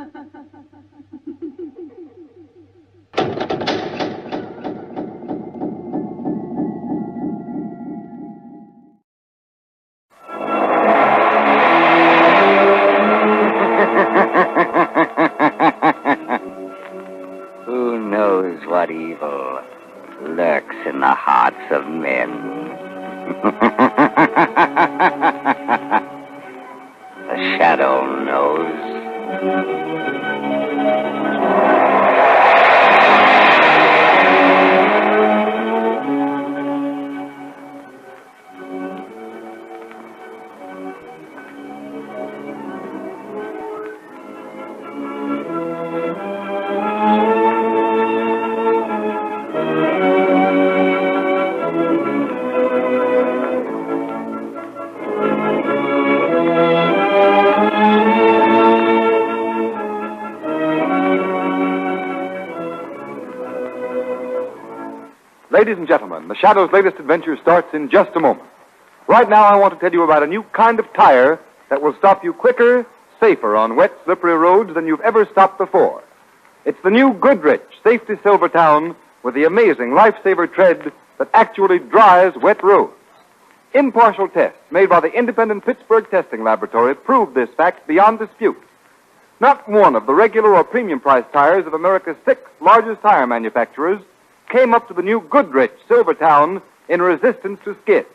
Who knows what evil lurks in the hearts of men? The shadow knows. Ladies and gentlemen, the Shadow's latest adventure starts in just a moment. Right now, I want to tell you about a new kind of tire that will stop you quicker, safer on wet, slippery roads than you've ever stopped before. It's the new Goodrich Safety Silvertown with the amazing lifesaver tread that actually dries wet roads. Impartial tests made by the independent Pittsburgh Testing Laboratory prove this fact beyond dispute. Not one of the regular or premium price tires of America's 6 largest tire manufacturers came up to the new Goodrich Silvertown in resistance to skid.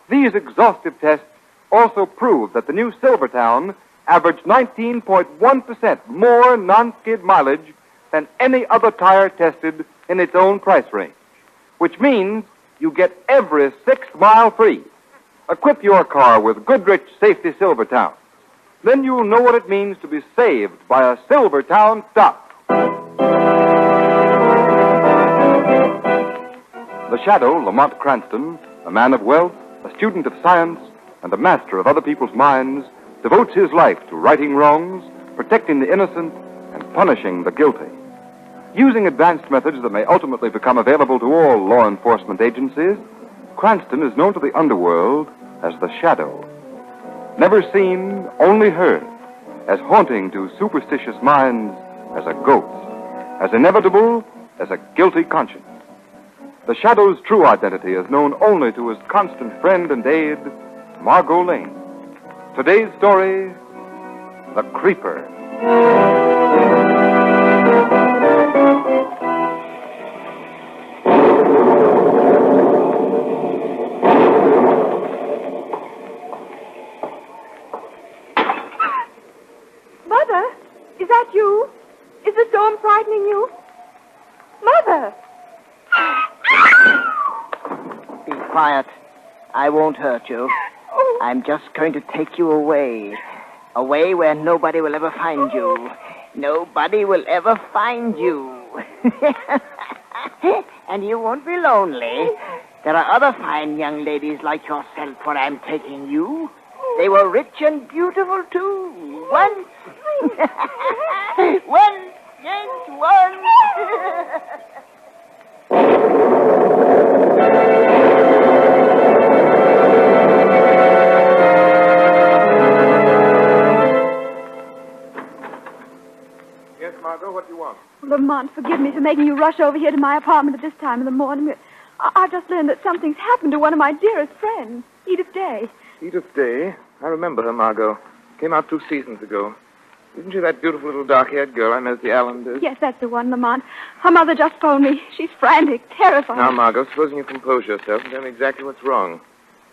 These exhaustive tests also prove that the new Silvertown averaged 19.1% more non-skid mileage than any other tire tested in its own price range, which means you get every 6th mile free. Equip your car with Goodrich Safety Silvertown. Then you'll know what it means to be saved by a Silvertown stop. The Shadow, Lamont Cranston, a man of wealth, a student of science, and a master of other people's minds, devotes his life to righting wrongs, protecting the innocent, and punishing the guilty. Using advanced methods that may ultimately become available to all law enforcement agencies, Cranston is known to the underworld as the Shadow. Never seen, only heard, as haunting to superstitious minds as a ghost, as inevitable as a guilty conscience. The Shadow's true identity is known only to his constant friend and aide, Margot Lane. Today's story, The Creeper. Mother, is that you? Is the storm frightening you? Mother! Be quiet. I won't hurt you. Oh. I'm just going to take you away. Away where nobody will ever find you. Nobody will ever find you. And you won't be lonely. There are other fine young ladies like yourself where I'm taking you. They were rich and beautiful, too. Once. Once. Just once. Yes, Margot, what do you want? Lamont, forgive me for making you rush over here to my apartment at this time of the morning. I've just learned that something's happened to one of my dearest friends, Edith Day. Edith Day? I remember her, Margot. Came out 2 seasons ago. Isn't she that beautiful little dark-haired girl I met at the Allenders? Yes, that's the one, Lamont. Her mother just phoned me. She's frantic, terrified. Now, Margot, supposing you compose yourself and tell me exactly what's wrong.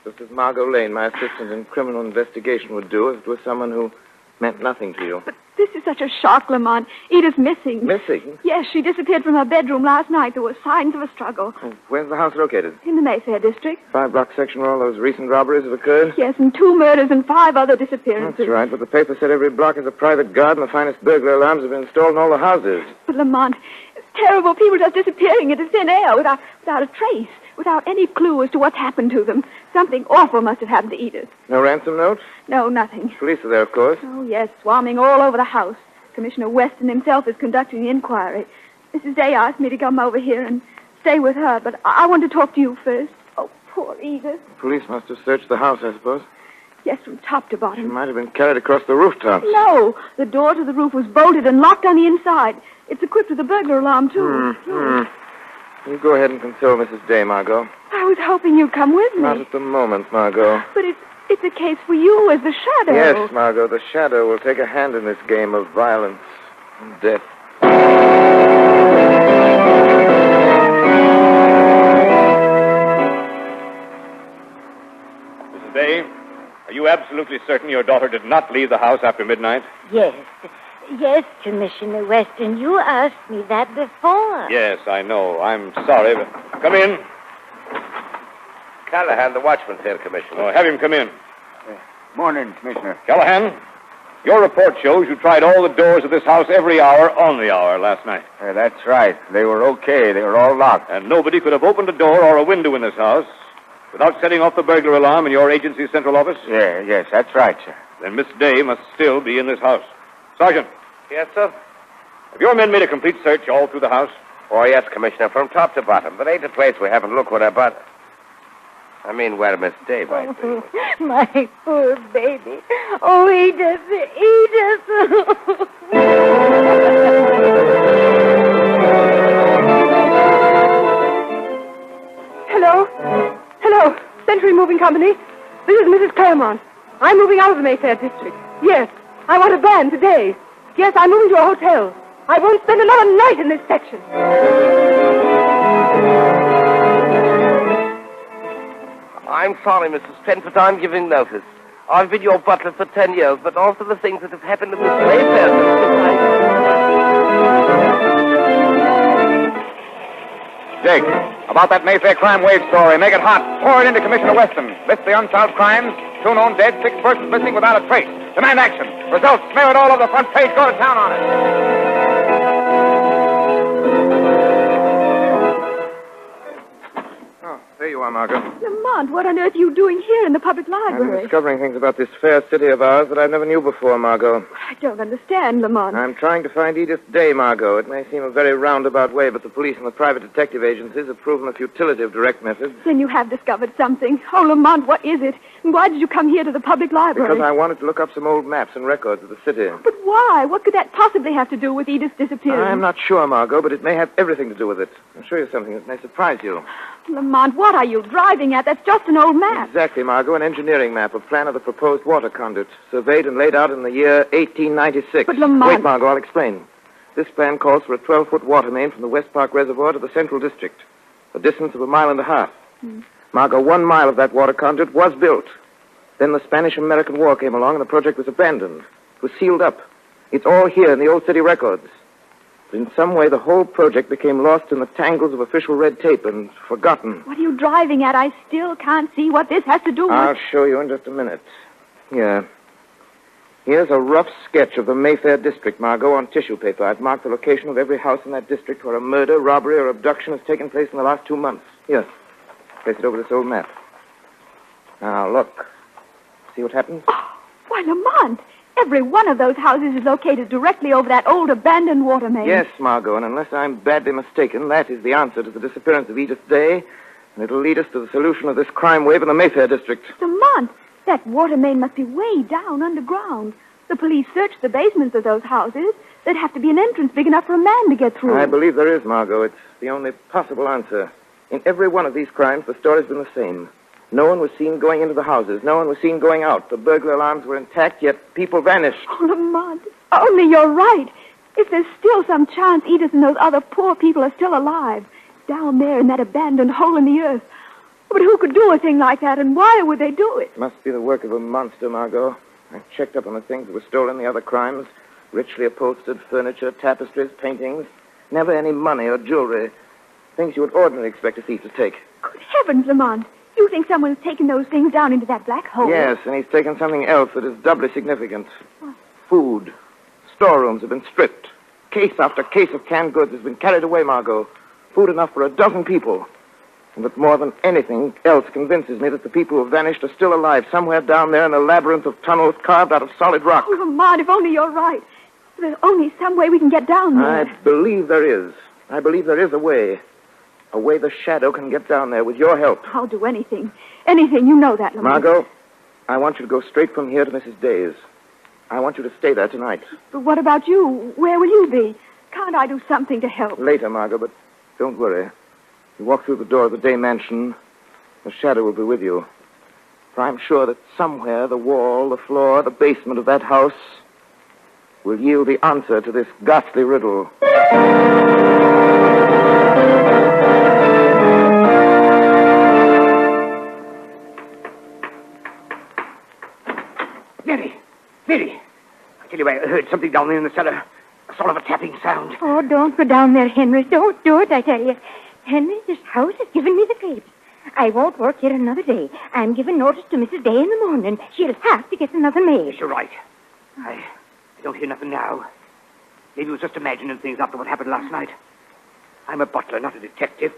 Just as Margot Lane, my assistant in criminal investigation, would do if it was someone who meant nothing to you. But this is such a shock, Lamont. Edith's missing. Missing? Yes, she disappeared from her bedroom last night. There were signs of a struggle. Oh, where's the house located? In the Mayfair district. 5-block section where all those recent robberies have occurred? Yes, and 2 murders and 5 other disappearances. That's right, but the paper said every block has a private guard and the finest burglar alarms have been installed in all the houses. But, Lamont, it's terrible. People just disappearing into thin air without a trace, without any clue as to what's happened to them. Something awful must have happened to Edith. No ransom note? No, nothing. Police are there, of course. Oh, yes, swarming all over the house. Commissioner Weston himself is conducting the inquiry. Mrs. Day asked me to come over here and stay with her, but I want to talk to you first. Oh, poor Edith. Police must have searched the house, I suppose. Yes, from top to She bottom. might have been carried across the rooftops. No, the door to the roof was bolted and locked on the inside. It's equipped with a burglar alarm, too. You go ahead and console Mrs. Day, Margot. I was hoping you'd come with me. Not at the moment, Margot. But it's a case for you as the shadow. Yes, Margot, the shadow will take a hand in this game of violence and death. Mrs. Day, are you absolutely certain your daughter did not leave the house after midnight? Yes. Yes, Commissioner Weston. You asked me that before. Yes, I know. I'm sorry, but... Come in. Callahan, the watchman's here, Commissioner. Oh, have him come in. Morning, Commissioner. Callahan, your report shows you tried all the doors of this house every hour on the hour last night. That's right. They were okay. They were all locked. And nobody could have opened a door or a window in this house without setting off the burglar alarm in your agency's central office? Yes, that's right, sir. Then Miss Day must still be in this house. Sergeant, Yes, sir? have your men made a complete search all through the house? Oh, yes, Commissioner, from top to bottom. But ain't a place we haven't looked where I mean, where Miss Day might be. My poor baby. Oh, Edith. Hello, Century Moving Company. This is Mrs. Claremont. I'm moving out of the Mayfair district. Yes, I want a van today. Yes, I'm moving to a hotel. I won't spend another night in this section. I'm sorry, Mrs. Trent, but I'm giving notice. I've been your butler for 10 years, but also the things that have happened in this Mayfair Jake, about that Mayfair crime wave story. Make it hot. Pour it into Commissioner Weston. List the unsolved crimes. 2 known dead, 6 persons missing without a trace. Demand action. Results, smear it all over the front page. Go to town on it. There you are, Margot. Lamont, what on earth are you doing here in the public I'm library? discovering things about this fair city of ours that I never knew before, Margot. I don't understand, Lamont. I'm trying to find Edith Day, Margot. It may seem a very roundabout way, but the police and the private detective agencies have proven the futility of direct methods. Then you have discovered something. Oh, Lamont, what is it? And why did you come here to the public library? Because I wanted to look up some old maps and records of the city. But why? What could that possibly have to do with Edith's disappearance? I'm not sure, Margot, but it may have everything to do with it. I'll show you something that may surprise you. Lamont, what are you driving at? That's just an old map. Exactly, Margot. An engineering map, a plan of the proposed water conduit, surveyed and laid out in the year 1896. But, Lamont... Wait, Margot, I'll explain. This plan calls for a 12-foot water main from the West Park Reservoir to the Central District, a distance of 1.5 miles. Margot, 1 mile of that water conduit was built. Then the Spanish-American War came along and the project was abandoned. It was sealed up. It's all here in the old city records. But in some way, the whole project became lost in the tangles of official red tape and forgotten. What are you driving at? I still can't see what this has to do with... I'll show you in just a minute. Here. Here's a rough sketch of the Mayfair district, Margot, on tissue paper. I've marked the location of every house in that district where a murder, robbery, or abduction has taken place in the last 2 months. Here. Place it over this old map. Now, look. See what happens? Oh, why, Lamont, every one of those houses is located directly over that old abandoned water main. Yes, Margot, and unless I'm badly mistaken, that is the answer to the disappearance of Edith Day, and it'll lead us to the solution of this crime wave in the Mayfair district. Lamont, that water main must be way down underground. The police searched the basements of those houses. There'd have to be an entrance big enough for a man to get through. I believe there is, Margot. It's the only possible answer. In every one of these crimes, the story's been the same. No one was seen going into the houses. No one was seen going out. The burglar alarms were intact, yet people vanished. Oh, Lamont, only you're right. If there's still some chance Edith and those other poor people are still alive, down there in that abandoned hole in the earth. But who could do a thing like that, and why would they do it? It must be the work of a monster, Margot. I checked up on the things that were stolen in the other crimes. Richly upholstered furniture, tapestries, paintings. Never any money or jewelry. Things you would ordinarily expect a thief to take. Good heavens, Lamont. You think someone's taken those things down into that black hole? Yes, and he's taken something else that is doubly significant. Food. Storerooms have been stripped. Case after case of canned goods has been carried away, Margot. Food enough for 12 people. And that more than anything else convinces me that the people who have vanished are still alive somewhere down there in a labyrinth of tunnels carved out of solid rock. Oh, Lamont, if only you're right. There's only some way we can get down there. I believe there is. I believe there is a way. A way the shadow can get down there with your help. I'll do anything. Anything. You know that, Lamont. Margot, I want you to go straight from here to Mrs. Day's. I want you to stay there tonight. But what about you? Where will you be? Can't I do something to help? Later, Margot, but don't worry. You walk through the door of the Day mansion, the shadow will be with you. For I'm sure that somewhere the wall, the floor, the basement of that house will yield the answer to this ghastly riddle. Mary, I tell you, I heard something down there in the cellar. A sort of a tapping sound. Oh, don't go down there, Henry. Don't do it, I tell you. Henry, this house has given me the creeps. I won't work here another day. I'm giving notice to Mrs. Day in the morning. She'll have to get another maid. Yes, you're right. I don't hear nothing now. Maybe it was just imagining things after what happened last night. I'm a butler, not a detective.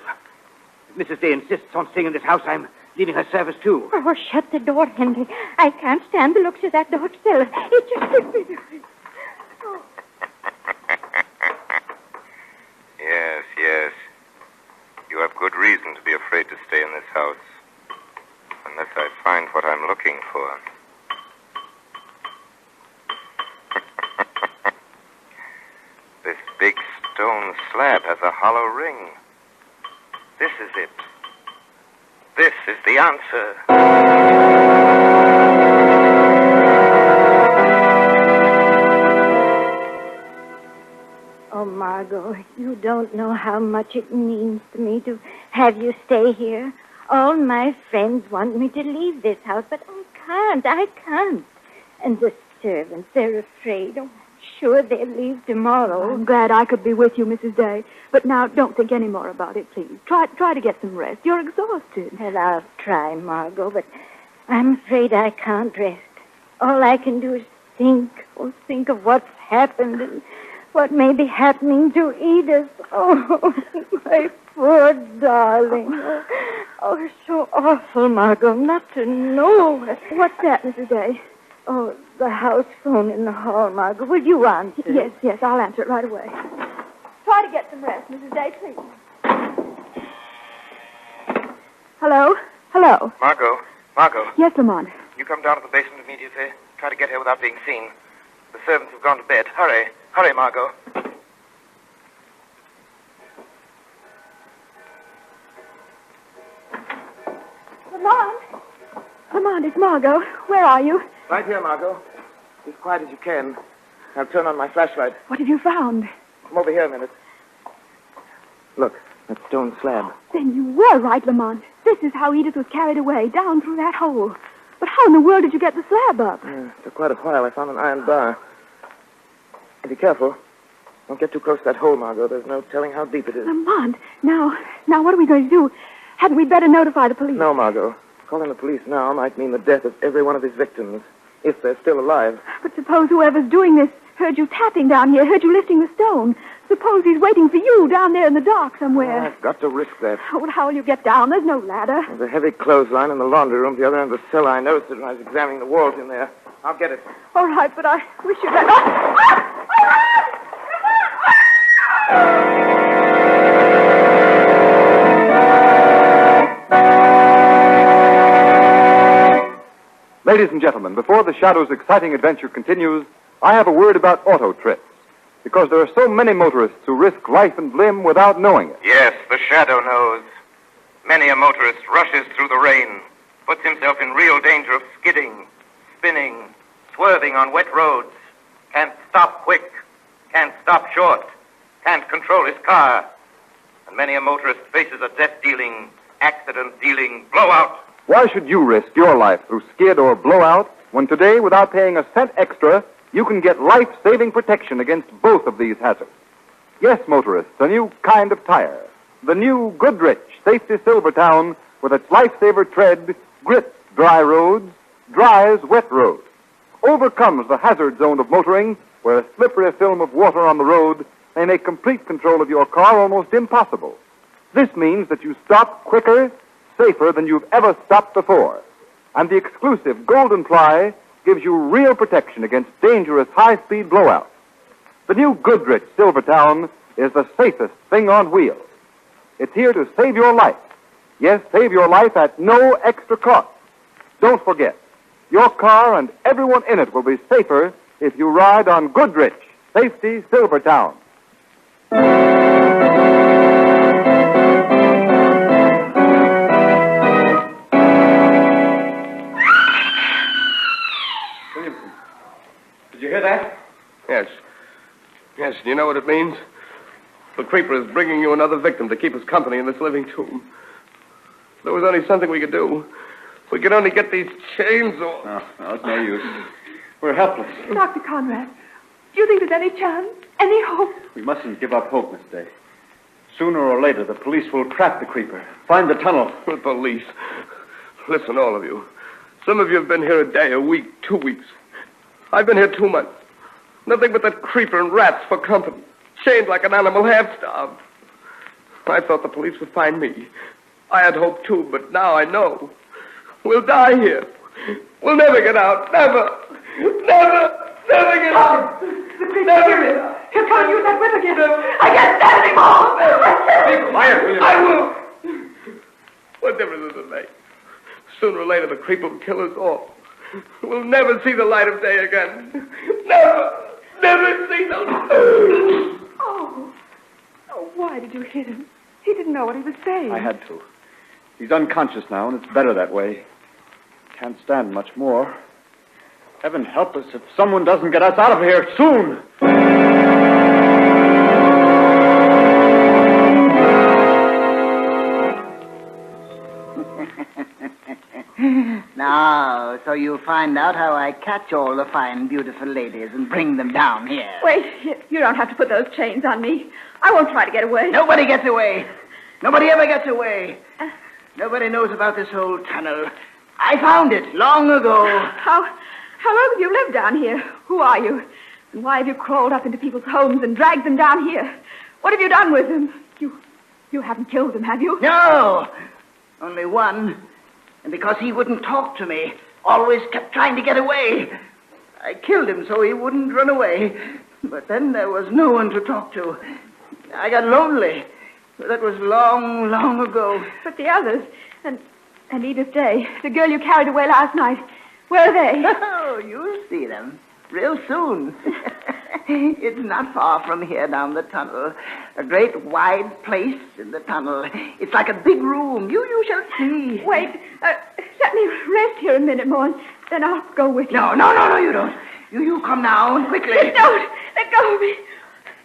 If Mrs. Day insists on staying in this house, I'm leaving her service, too. Oh, shut the door, Henry. I can't stand the looks of that dark cellar. It just could be... Oh. Yes. You have good reason to be afraid to stay in this house. Unless I find what I'm looking for. This big stone slab has a hollow ring. This is it. This is the answer. Oh, Margot, you don't know how much it means to me to have you stay here. All my friends want me to leave this house, but I can't. And the servants, they're afraid. Oh, I'm sure they'll leave tomorrow. I'm glad I could be with you, Mrs. Day. But now, don't think any more about it, please. Try to get some rest. You're exhausted. Well, I'll try, Margot, but I'm afraid I can't rest. All I can do is think of what's happened and what may be happening to Edith. Oh, my poor darling. Oh, so awful, Margot, not to know. What's that, Mrs. Day? Oh, the house phone in the hall, Margot. Will you answer? Yes, I'll answer it right away. Try to get some rest, Mrs. Day, please. Hello? Margot. Yes, Lamont. You come down to the basement immediately. Try to get here without being seen. The servants have gone to bed. Hurry, Margot. Lamont, it's Margot. Where are you? Right here, Margot. Be as quiet as you can. I'll turn on my flashlight. What have you found? Come over here a minute. Look, that stone slab. Then you were right, Lamont. This is how Edith was carried away, down through that hole. But how in the world did you get the slab up? For quite a while, I found an iron bar. Be careful. Don't get too close to that hole, Margot. There's no telling how deep it is. Lamont, now what are we going to do? Hadn't we better notify the police? No, Margot. Calling the police now might mean the death of every one of his victims, if they're still alive. But suppose whoever's doing this heard you tapping down here, heard you lifting the stone. Suppose he's waiting for you down there in the dark somewhere. I've got to risk that. Oh, well, how will you get down? There's no ladder. There's a heavy clothesline in the laundry room at the other end of the cellar. I noticed it when I was examining the walls in there. I'll get it. All right, but I wish you'd let... Ladies and gentlemen, before the Shadow's exciting adventure continues, I have a word about auto trips. Because there are so many motorists who risk life and limb without knowing it. Yes, the Shadow knows. Many a motorist rushes through the rain, puts himself in real danger of skidding, spinning, swerving on wet roads, can't stop quick, can't stop short, can't control his car. And many a motorist faces a death-dealing, accident-dealing blowout. Why should you risk your life through skid or blowout when today, without paying a cent extra, you can get life-saving protection against both of these hazards? Yes, motorists, a new kind of tire. The new Goodrich Safety Silvertown with its lifesaver tread grits dry roads, dries wet roads, overcomes the hazard zone of motoring where a slippery film of water on the road may make complete control of your car almost impossible. This means that you stop quicker, safer than you've ever stopped before. And the exclusive Golden Ply gives you real protection against dangerous high-speed blowouts. The new Goodrich Silvertown is the safest thing on wheels. It's here to save your life. Yes, save your life at no extra cost. Don't forget, Your car and everyone in it will be safer if you ride on Goodrich Safety Silvertown. Williamson, did you hear that? Yes. Yes, do you know what it means? The creeper is bringing you another victim to keep us company in this living tomb. There was only something we could do. We could only get these chains off. No, it's no use. We're helpless. Dr. Conrad, do you think there's any chance, any hope? We mustn't give up hope, Miss Day. Sooner or later, the police will trap the creeper, find the tunnel. The police. Listen, all of you. Some of you have been here a day, a week, 2 weeks. I've been here 2 months. Nothing but that creeper and rats for company. Chained like an animal, half-starved. I thought the police would find me. I had hope, too, but now I know. We'll die here. We'll never get out. Never. Never. Never get out. Never get out. He'll come use that whip again. I can't stand anymore. Be quiet, will you? I will. What difference does it make? Sooner or later, the creeper will kill us all. We'll never see the light of day again. Never. Never see the light. Oh, why did you hit him? He didn't know what he was saying. I had to. He's unconscious now, and it's better that way. Can't stand much more. Heaven help us if someone doesn't get us out of here soon. Now, so you find out how I catch all the fine, beautiful ladies and bring them down here. Wait, you don't have to put those chains on me. I won't try to get away. Nobody gets away. Nobody ever gets away. Nobody knows about this whole tunnel. I found it long ago. How long have you lived down here? Who are you? And why have you crawled up into people's homes and dragged them down here? What have you done with them? You haven't killed them, have you? No. Only one. And because he wouldn't talk to me, always kept trying to get away. I killed him so he wouldn't run away. But then there was no one to talk to. I got lonely. That was long, long ago. But the others, and Edith Day, the girl you carried away last night, where are they? Oh, you'll see them real soon. It's not far from here down the tunnel. A great wide place in the tunnel. It's like a big room. You shall see. Wait, let me rest here a minute more, and then I'll go with you. No, you don't. You come now, and quickly. Don't. Let go of me.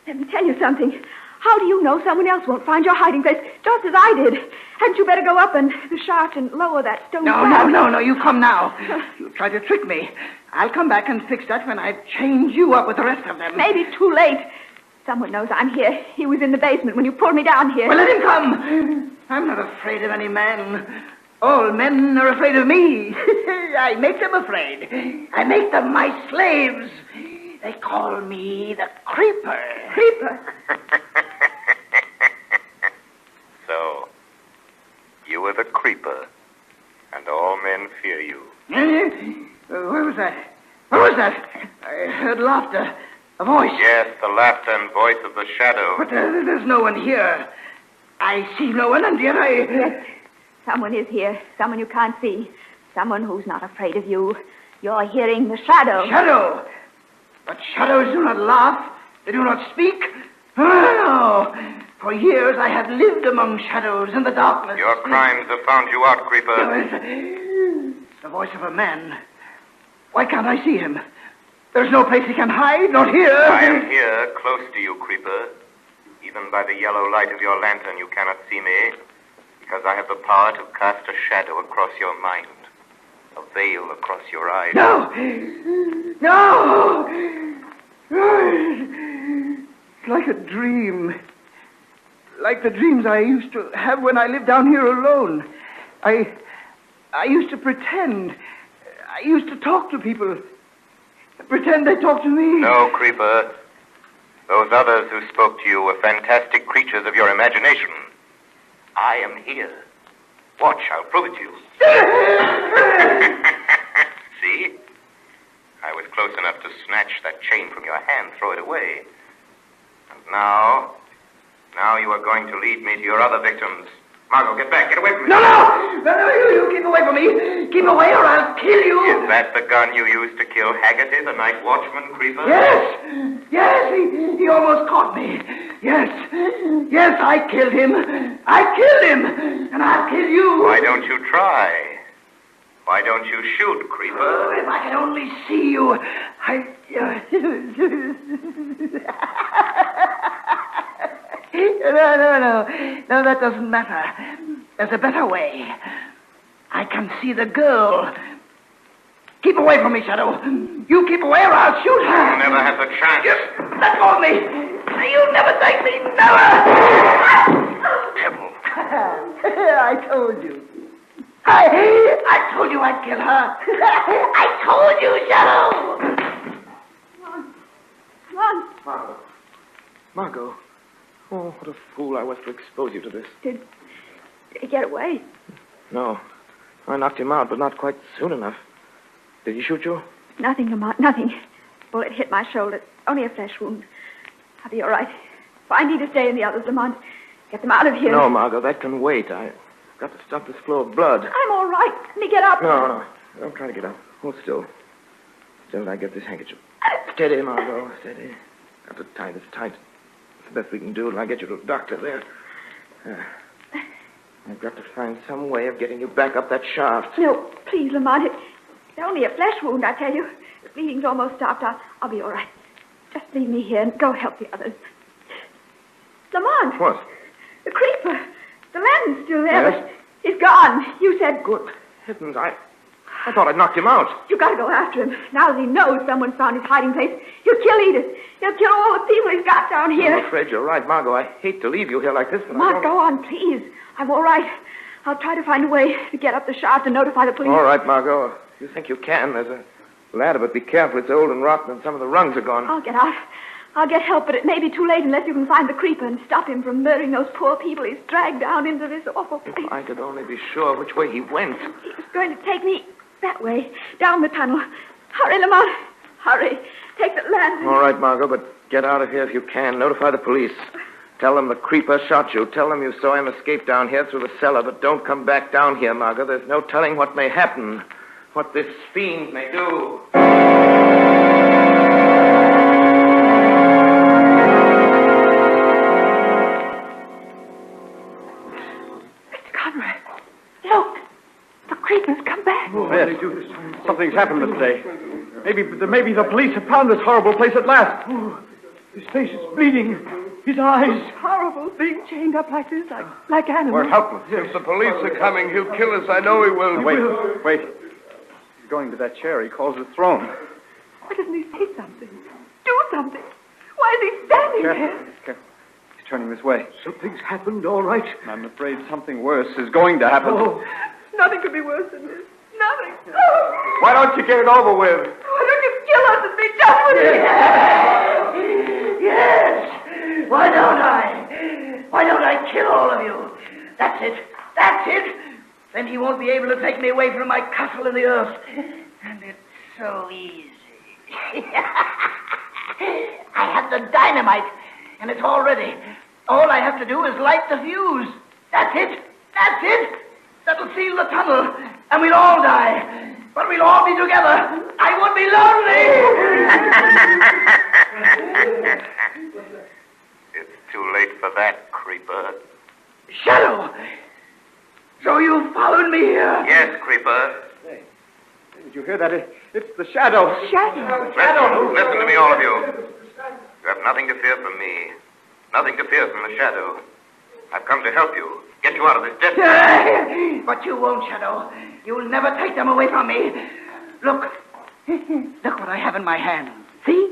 Let me tell you something. How do you know someone else won't find your hiding place, just as I did? Hadn't you better go up and the shaft and lower that stone slab? No, you come now. You try to trick me. I'll come back and fix that when I change you up with the rest of them. Maybe too late. Someone knows I'm here. He was in the basement when you pulled me down here. Well, let him come. I'm not afraid of any man. All men are afraid of me. I make them afraid. I make them my slaves. They call me the Creeper. Creeper? So, you were the Creeper, and all men fear you. Where was that? Where was that? I heard laughter. A voice. Yes, the laughter and voice of the shadow. But there's no one here. I see no one, and yet Yes, someone is here. Someone you can't see. Someone who's not afraid of you. You're hearing the shadow. Shadow? But shadows do not laugh. They do not speak. No. For years I have lived among shadows in the darkness. Your crimes have found you out, Creeper. The voice of a man. Why can't I see him? There's no place he can hide, not here. I am here, close to you, Creeper. Even by the yellow light of your lantern, you cannot see me, because I have the power to cast a shadow across your mind, a veil across your eyes. No! It's like a dream. Like the dreams I used to have when I lived down here alone. I used to pretend. I used to talk to people. Pretend they talk to me. No, Creeper. Those others who spoke to you were fantastic creatures of your imagination. I am here. Watch, I'll prove it to you. See? I was close enough to snatch that chain from your hand, throw it away. And now you are going to lead me to your other victims. Margot, get back. Get away from me. No, you keep away from me. Keep away or I'll kill you. Is that the gun you used to kill Haggerty, the night watchman, Creeper? Yes, he almost caught me. Yes, I killed him. And I'll kill you. Why don't you try? Why don't you shoot, Creeper? Oh, if I could only see you, No, that doesn't matter. There's a better way. I can see the girl. Keep away from me, Shadow. You keep away or I'll shoot her. You'll never have the chance. Just let go of me. You'll never take me. Never. Devil. I told you. I told you I'd kill her. I told you, Shadow. Come on. Margot. Oh, what a fool I was to expose you to this. Did he get away? No. I knocked him out, but not quite soon enough. Did he shoot you? Nothing, Lamont, nothing. Bullet hit my shoulder. Only a flesh wound. I'll be all right. Find Edith Day and the others, Lamont. Get them out of here. No, Margot, that can wait. I've got to stop this flow of blood. I'm all right. Let me get up. No. Don't try to get up. Hold still. Till I get this handkerchief. Steady, Margot. Steady. Got to tie this tight. It's the best we can do till I get you to the doctor there. I've got to find some way of getting you back up that shaft. No, please, Lamont. It's only a flesh wound, I tell you. The bleeding's almost stopped. I'll be all right. Just leave me here and go help the others. Lamont. What? The creeper. The man's still there, Yes? but he's gone. You said... Good heavens, I thought I'd knocked him out. You gotta go after him. Now that he knows someone's found his hiding place, he'll kill Edith. He'll kill all the people he's got down here. I'm afraid you're right, Margot. I hate to leave you here like this, but Mark, I don't... go on, please. I'm all right. I'll try to find a way to get up the shaft and notify the police. All right, Margot. You think you can. There's a ladder, but be careful. It's old and rotten, and some of the rungs are gone. I'll get out. I'll get help, but it may be too late unless you can find the creeper and stop him from murdering those poor people he's dragged down into this awful place. If I could only be sure which way he went. He was going to take me that way, down the tunnel. Hurry, Lamont. Hurry. Take the lantern. All right, Margot, but get out of here if you can. Notify the police. Tell them the creeper shot you. Tell them you saw him escape down here through the cellar, but don't come back down here, Margot. There's no telling what may happen, what this fiend may do. Mr. Conrad, look. The creeper's come back. Yes. Something's happened this day. Maybe the police have found this horrible place at last. His face is bleeding. His eyes. It's horrible being chained up like this, like animals. We're helpless. If the police are coming, he'll kill us. I know he will. Now, wait. He's going to that chair he calls his throne. Why doesn't he say something? Do something. Why is he standing there? Careful. He's turning this way. Something's happened, all right. I'm afraid something worse is going to happen. Oh. Nothing could be worse than this. Nothing. Oh. Why don't you get it over with? Why don't you kill us and be done with it? Yes. Why don't I? Why don't I kill all of you? That's it. Then he won't be able to take me away from my castle in the earth. And it's so easy. I have the dynamite, and it's all ready. All I have to do is light the fuse. That's it. That'll seal the tunnel, and we'll all die. But we'll all be together. I won't be lonely. It's too late for that, Creeper. Shadow! So you followed me here? Yes, Creeper. Did you hear that? It's the shadow. Listen to me, all of you. You have nothing to fear from me. Nothing to fear from the shadow. I've come to help you. Get you out of this death. But you won't, Shadow. You'll never take them away from me. Look. Look what I have in my hand. See?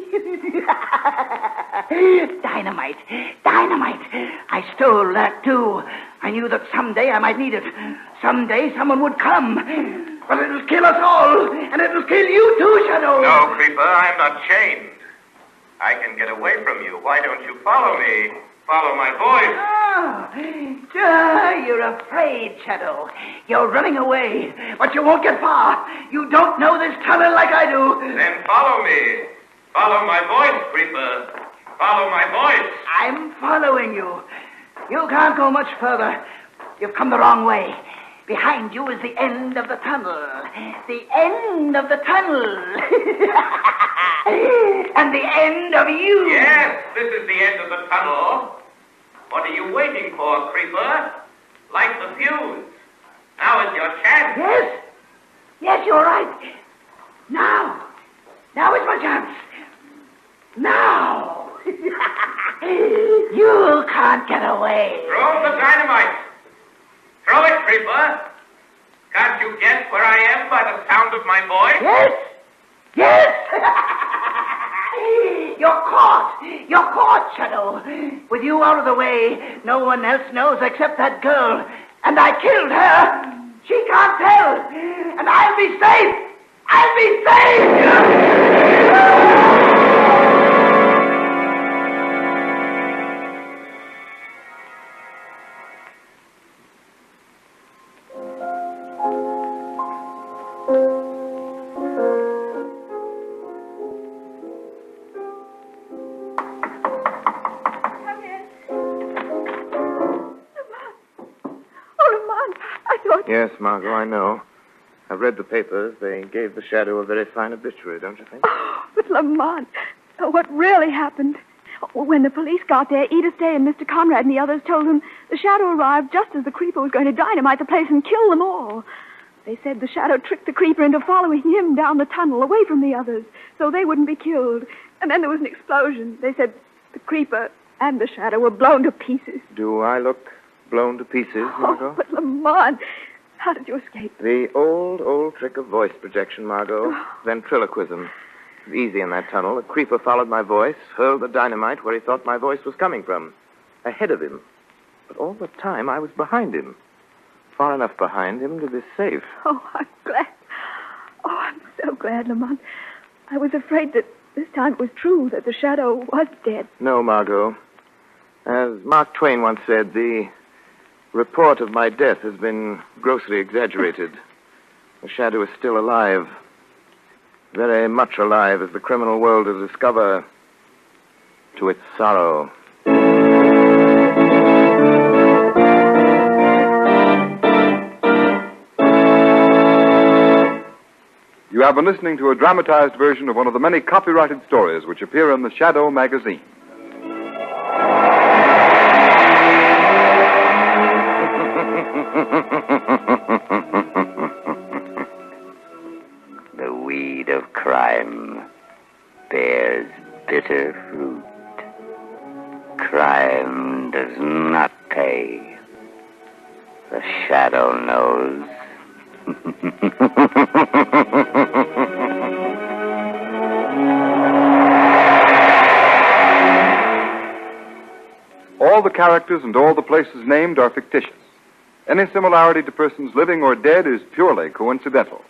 Dynamite. I stole that, too. I knew that someday I might need it. Someday someone would come. But it'll kill us all. And it'll kill you, too, Shadow. No, Creeper, I'm not chained. I can get away from you. Why don't you follow me? Follow my voice. You're afraid, Shadow. You're running away, but you won't get far. You don't know this tunnel like I do. Then follow me. Follow my voice, Creeper. Follow my voice. I'm following you. You can't go much further. You've come the wrong way. Behind you is the end of the tunnel. The end of the tunnel. And the end of you. Yes, this is the end of the tunnel. What are you waiting for, creeper? Light the fuse. Now is your chance. Yes? Yes, you're right. Now. Now is my chance. Now. You can't get away. Throw the dynamite. Throw it, creeper. Can't you guess where I am by the sound of my voice? Yes. Yes. You're caught. You're caught, Shadow. With you out of the way, no one else knows except that girl. And I killed her. She can't tell. And I'll be safe. I'll be safe. Yes, Margot, I know. I've read the papers. They gave the Shadow a very fine obituary, don't you think? Oh, but Lamont, what really happened? When the police got there, Edith Day and Mr. Conrad and the others told them the Shadow arrived just as the Creeper was going to dynamite the place and kill them all. They said the Shadow tricked the Creeper into following him down the tunnel away from the others so they wouldn't be killed. And then there was an explosion. They said the Creeper and the Shadow were blown to pieces. Do I look blown to pieces, Margot? Oh, but Lamont, how did you escape? The old trick of voice projection, Margot. Ventriloquism. It was easy in that tunnel. The Creeper followed my voice, hurled the dynamite where he thought my voice was coming from. Ahead of him. But all the time I was behind him. Far enough behind him to be safe. Oh, I'm glad. Oh, I'm so glad, Lamont. I was afraid that this time it was true, that the Shadow was dead. No, Margot. As Mark Twain once said, the report of my death has been grossly exaggerated. The Shadow is still alive. Very much alive, as the criminal world will discover to its sorrow. You have been listening to a dramatized version of one of the many copyrighted stories which appear in the Shadow magazine. The weed of crime bears bitter fruit. Crime does not pay. The Shadow knows. All the characters and all the places named are fictitious. Any similarity to persons living or dead is purely coincidental.